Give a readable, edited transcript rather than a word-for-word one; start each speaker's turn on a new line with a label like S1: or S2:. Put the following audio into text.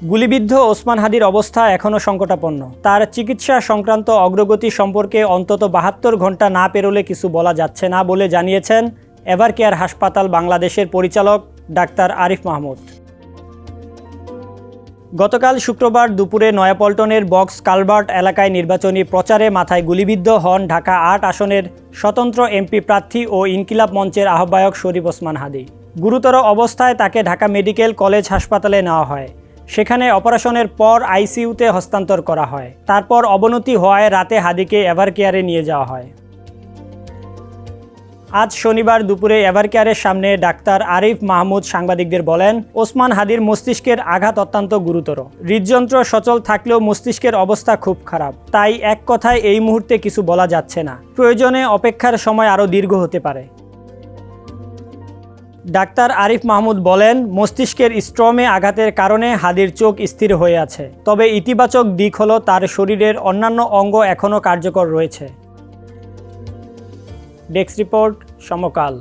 S1: গুলিবিদ্ধ ওসমান হাদির অবস্থা এখনও সংকটাপন্ন। তার চিকিৎসা সংক্রান্ত অগ্রগতি সম্পর্কে অন্তত ৭২ ঘন্টা না পেরোলে কিছু বলা যাচ্ছে না বলে জানিয়েছেন এভারকেয়ার হাসপাতাল বাংলাদেশের পরিচালক ডাক্তার আরিফ মাহমুদ। গতকাল শুক্রবার দুপুরে নয়াপল্টনের বক্স কালভার্ট এলাকায় নির্বাচনী প্রচারে মাথায় গুলিবিদ্ধ হন ঢাকা ৮ আসনের স্বতন্ত্র এমপি প্রার্থী ও ইনকিলাব মঞ্চের আহ্বায়ক শরীফ ওসমান হাদি। গুরুতর অবস্থায় তাকে ঢাকা মেডিকেল কলেজ হাসপাতালে নেওয়া হয়। সেখানে অপারেশনের পর আইসিইউতে হস্তান্তর করা হয়। তারপর অবনতি হওয়ায় রাতে হাদিকে এভারকেয়ারে নিয়ে যাওয়া হয়। আজ শনিবার দুপুরে এভারকেয়ারের সামনে ডাক্তার আরিফ মাহমুদ সাংবাদিকদের বলেন, ওসমান হাদির মস্তিষ্কের আঘাত অত্যন্ত গুরুতর। হৃদযন্ত্র সচল থাকলেও মস্তিষ্কের অবস্থা খুব খারাপ। তাই এক কথায় এই মুহূর্তে কিছু বলা যাচ্ছে না। প্রয়োজনে অপেক্ষার সময় আরও দীর্ঘ হতে পারে। ডাক্তার আরিফ মাহমুদ বলেন, মস্তিষ্কের স্ট্রমে আঘাতের কারণে হাদির চোখ স্থির হয়ে আছে। তবে ইতিবাচক দিক হলো তার শরীরের অন্যান্য অঙ্গ এখনও কার্যকর রয়েছে। ডেস্ক রিপোর্ট, সমকাল।